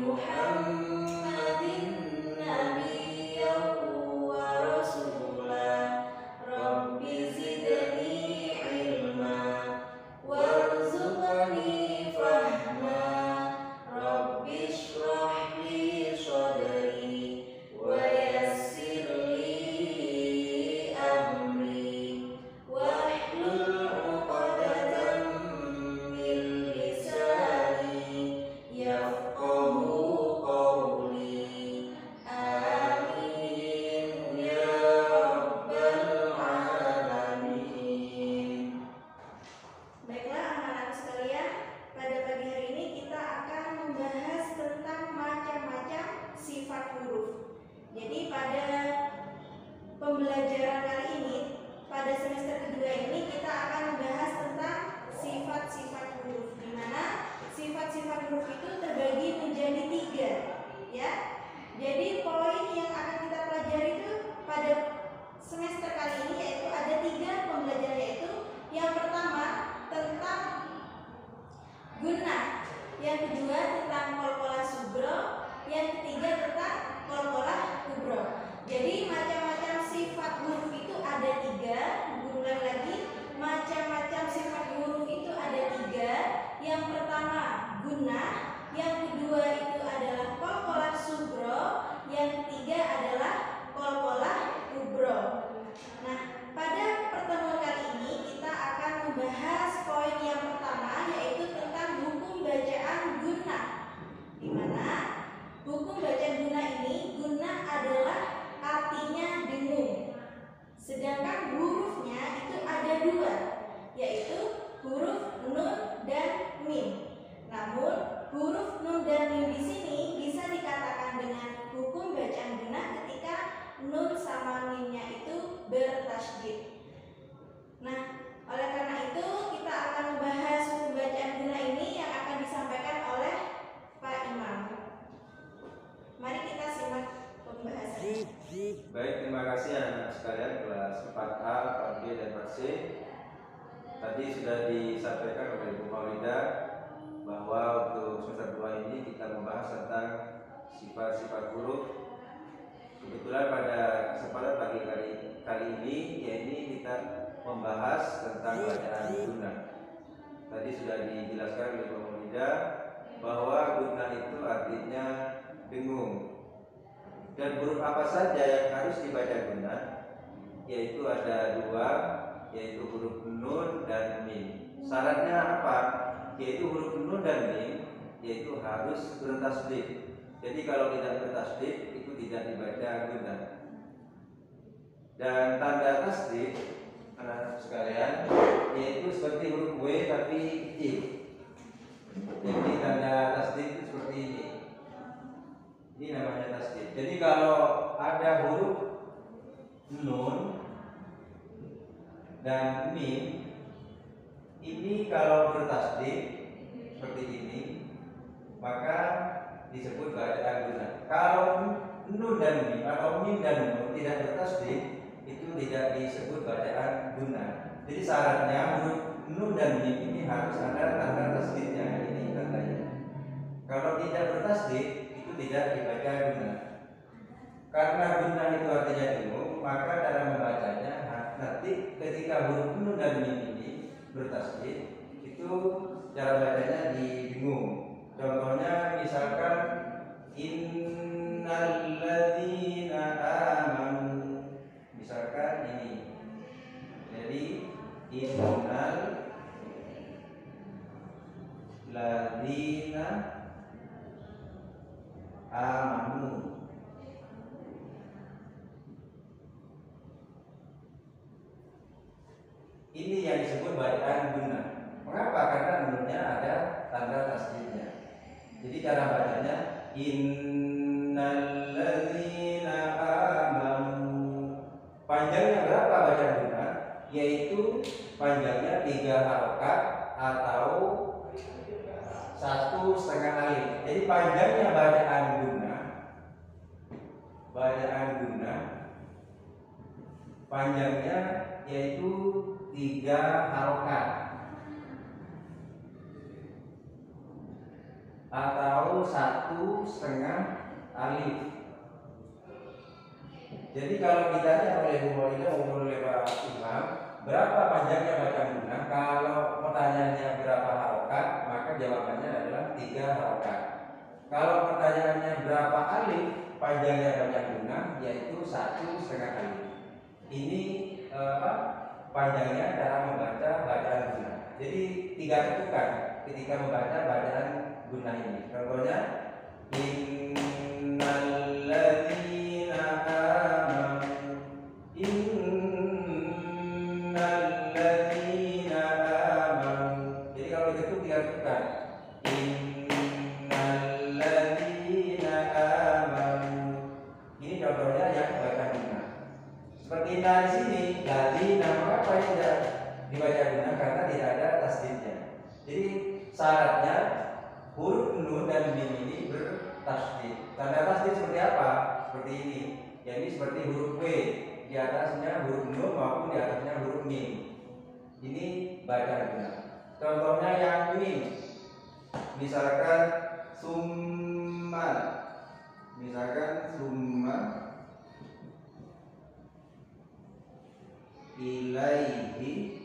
Muhammadin nabiyyan wa rasula rabbi zidni ilma warzuqni fahma rabbi shrah li sadri wa yassir li amri wahlul 'uqdatam min lisani yafqahu qawli. Amin ya rabbal alamin. Baiklah anak-anak sekalian, pada pagi hari ini kita akan membahas tentang macam-macam sifat huruf. Jadi pada pembelajaran kali ini, pada semester kedua ini kita akan membahas tentang sifat-sifat huruf, di mana sifat-sifat huruf itu terbagi menjadi 3, ya. Jadi poin yang akan kita pelajari itu pada semester kali ini yaitu ada 3 pembelajaran, yaitu yang pertama tentang gunnah, yang kedua tentang qalqalah sugro, yang ketiga tentang qalqalah kubro. Jadi macam-macam sifat huruf itu ada 3. Ulang lagi, macam-macam sifat huruf itu ada 3. Yang pertama gunnah, yang kedua itu adalah qalqalah sugro, yang ketiga adalah qalqalah kubro. Nah, pada pertemuan kali ini kita akan membahas poin yang pertama, yaitu tentang hukum bacaan gunnah. Di mana hukum bacaan gunnah ini, gunnah adalah artinya dengung. Sedangkan hurufnya itu ada 2, yaitu huruf nun dan mim. Namun huruf nun dan mim di sini bisa dikatakan dengan hukum bacaan gunnah ketika nun sama mimnya itu bertasydid. Nah, oleh karena itu kita akan membahas hukum bacaan gunnah ini yang akan disampaikan oleh Pak Imam. Mari kita simak pembahasannya. Baik, terima kasih anak-anak sekalian kelas 4A, 4B, dan 4C. Tadi sudah disampaikan oleh Ibu Maulida bahwa untuk semester 2 ini kita membahas tentang sifat-sifat huruf. Kebetulan pada kesempatan pagi kali ini, yaitu kita membahas tentang bacaan gunnah. Tadi sudah dijelaskan oleh Ibu Maulida bahwa gunnah itu artinya dengung. Dan huruf apa saja yang harus dibaca gunnah? Yaitu ada 2, yaitu huruf nun dan mim. Syaratnya apa? Yaitu huruf nun dan mim yaitu harus bertasydid. Jadi kalau tidak bertasydid itu tidak dibaca gunnah. Dan tanda tasydid anak-anak sekalian yaitu seperti huruf W tapi kecil. Jadi tanda tasydid itu seperti ini. Ini namanya tasydid. Jadi kalau ada huruf nun dan mim, ini kalau bertasydid seperti ini, maka disebut bacaan gunnah. Kalau nun dan mim atau mim dan nun tidak bertasydid, itu tidak disebut bacaan gunnah. Jadi syaratnya huruf nun dan mim ini harus ada tanda tasydidnya. Ini tandanya. Kalau tidak bertasydid tidak dibaca gunnah. Karena gunnah itu artinya dengung, maka cara membacanya nanti ketika huruf nun dan mim ini bertasydid, itu cara bacanya didengung. Contohnya misalkan innalladzina amanu, misalkan ini. Jadi innal ladzina amanu. Ini yang disebut bacaan gunnah. Mengapa? Karena nunnya ada tanda tasydidnya. Jadi cara bacanya innalladzina amanu. Panjangnya berapa bacaan gunnah? Yaitu panjangnya 3 harokat atau 1,5 alif. Jadi panjangnya bacaan gunnah panjangnya yaitu 3 harokat. atau 1,5 alif. Jadi kalau ditanya oleh Bu Maulida maupun oleh Pak Imam, berapa panjangnya bacaan gunnah? Kalau pertanyaannya berapa harokat, maka jawabannya adalah 3 harokat. Kalau pertanyaannya berapa alif panjangnya bacaan gunnah, yaitu 1,5 alif. Ini panjangnya cara membaca bacaan gunnah. Jadi 3 ketukan ketika membaca bacaan gunnah ini. Contohnya, innalladzina amanu, innalladzina amanu. Jadi kalau diketuk 3 ketukan, innalladzina amanu. Ini contohnya yang bacaan gunnah. Seperti di sini, ladzina, maka tidak dibaca gunnah karena tidak ada tasdidnya. Jadi syaratnya huruf nun dan mim ini bertasdid. Tanda tasdid seperti apa? Seperti ini. Jadi seperti huruf W, di atasnya huruf nun maupun di atasnya huruf mim. Ini bacaan gunnah. Contohnya yang mim, misalkan summa, ilaihi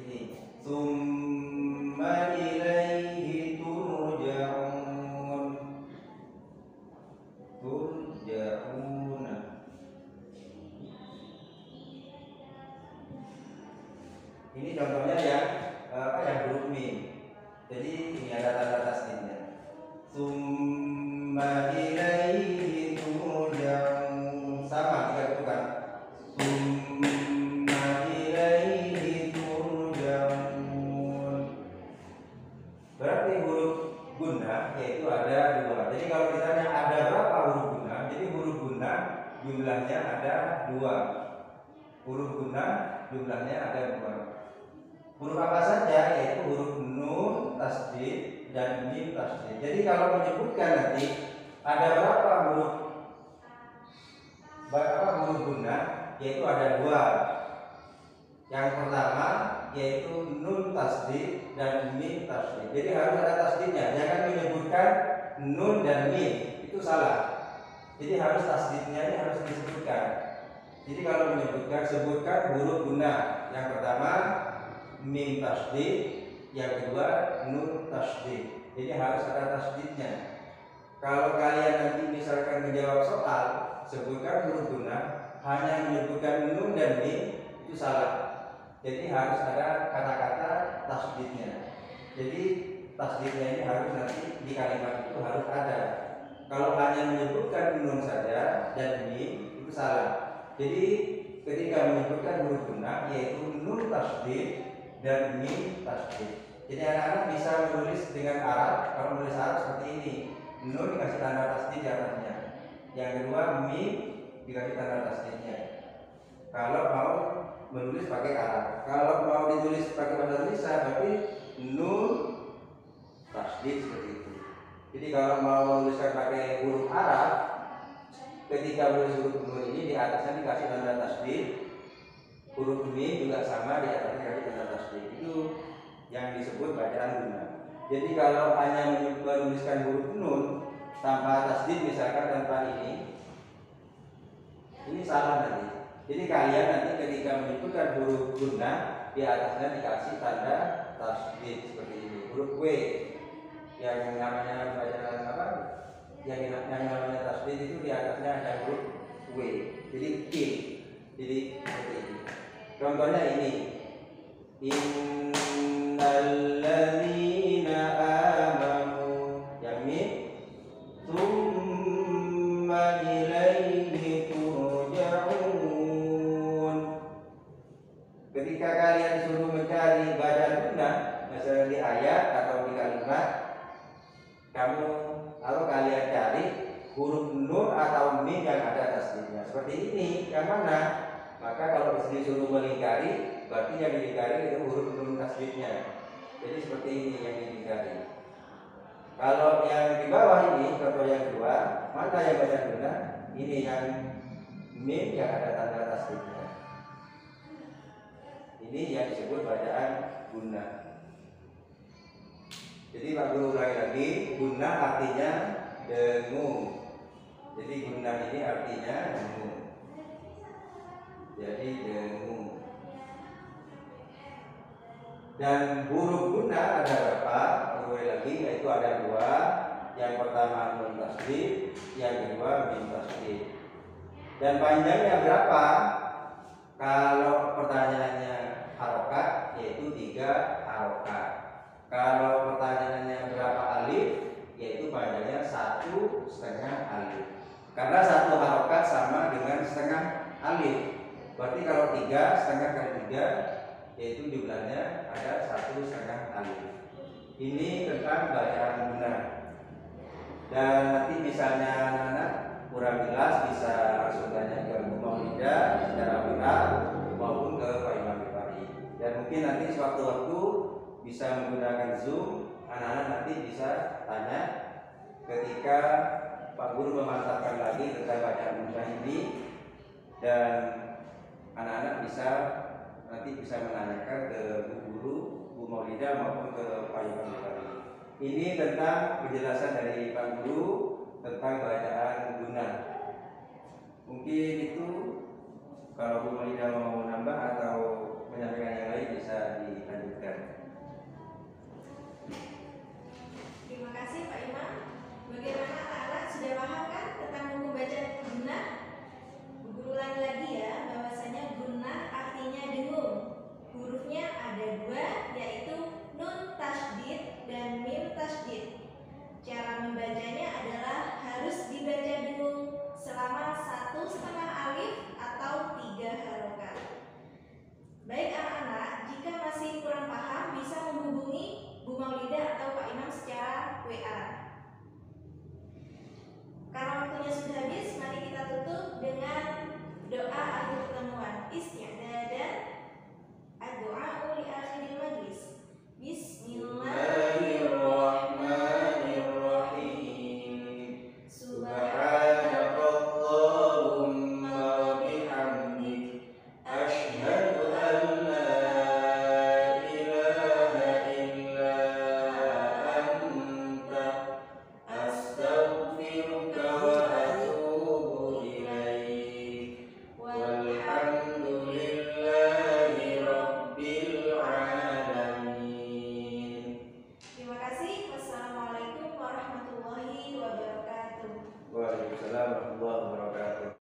ini, summa ilaihi turja'un, ini contohnya yang huruf mim. Jadi ini ada tanda tasdidnya. Summa ilaihi turja'un, sama 3 ketukan. Summa ilaihi turja'un. Berarti huruf gunnah yaitu ada 2. Jadi kalau ditanya ada berapa huruf gunnah, jadi huruf gunnah jumlahnya ada 2. Huruf gunnah jumlahnya ada 2. Huruf apa saja? Yaitu huruf nun tasdid dan mim tasdid. Jadi kalau menyebutkan nanti ada berapa huruf gunnah, yaitu ada 2. Yang pertama yaitu nun tasdid dan mim tasdid. Jadi harus ada tasdidnya. Jangan menyebutkan nun dan mim, itu salah. Jadi harus tasdidnya ini harus disebutkan. Jadi kalau menyebutkan, sebutkan huruf gunnah. Yang pertama mim tasdid, yang kedua nun tasdid. Jadi harus ada tasdidnya. Kalau kalian nanti misalkan menjawab soal, sebutkan huruf gunnah, hanya menyebutkan nun dan mim, itu salah. Jadi harus ada kata-kata tasdidnya. Jadi tasdidnya ini harus nanti di kalimat itu harus ada. Kalau hanya menyebutkan nun saja dan mim, itu salah. Jadi ketika menyebutkan huruf gunnah yaitu nun tasdid dan mim tasdid. Jadi anak-anak bisa menulis dengan Arab. Kalau menulis Arab seperti ini, nun dikasih tanda tasdid di atasnya. Yang kedua mim dikasih tanda tasdidnya. Kalau mau menulis pakai Arab, kalau mau ditulis pakai bahasa Indonesia, berarti nun tasdid seperti itu. Jadi kalau mau menuliskan pakai huruf Arab, ketika menulis huruf nun ini di atasnya dikasih tanda tasdid, huruf mim juga sama di atasnya dikasih tanda tasdid. Itu yang disebut bacaan gunnah. Jadi kalau hanya menuliskan huruf nun tanpa tasdid, misalkan tanpa ini salah nanti. Jadi kalian nanti ketika menyebutkan huruf gunnah di atasnya dikasih tanda tasdid seperti ini. Huruf W yang namanya bacaan apa? Yang namanya tasdid itu di atasnya ada huruf W. Jadi K. Jadi seperti ini. Contohnya ini. Innalladzina amanu, yang mim, tsumma ilaihi turja'un. Ketika kalian disuruh mencari bacaan gunnah, misalnya di ayat atau di kalimat, kalian cari huruf nun atau mim yang ada tasdidnya. Seperti ini, yang mana? Maka kalau disuruh melingkari, berarti yang dilingkari itu huruf nun tasdidnya. Jadi seperti ini yang dilingkari. Kalau yang di bawah ini, contoh yang kedua, mana yang baca gunnah? Ini yang mim yang ada tanda tasdidnya. Ini yang disebut bacaan guna. Jadi Pak Guru ulangi lagi, guna artinya dengung. Jadi guna ini artinya dengung. Jadi dengung. Dan huruf guna ada berapa? Pak Guru lagi, yaitu ada 2. Yang pertama nun tasdid, yang kedua mim tasdid. Dan panjangnya berapa? Kalau pertanyaannya harokat, yaitu 3 harokat. Kalau pertanyaannya berapa alif, yaitu panjangnya 1,5 alif. Karena 1 harokat sama dengan setengah alif. Berarti kalau 3, setengah kali 3, yaitu jumlahnya ada 1,5 alif. Ini tentang bacaan guna. Dan nanti misalnya anak-anak kurang jelas bisa langsung tanya ke Bu Maulida secara viral maupun ke Pak Imam Bifari. Dan mungkin nanti sewaktu-waktu bisa menggunakan Zoom, anak-anak nanti bisa tanya ketika Pak Guru memantapkan lagi tentang bacaan guna ini, dan anak-anak nanti bisa menanyakan ke Bu Guru, Bu Maulida maupun ke Pak Imam Bifari. Ini tentang penjelasan dari Pak Guru tentang bacaan guna. Mungkin itu, kalau Bu Maulida mau nambah atau menyampaikan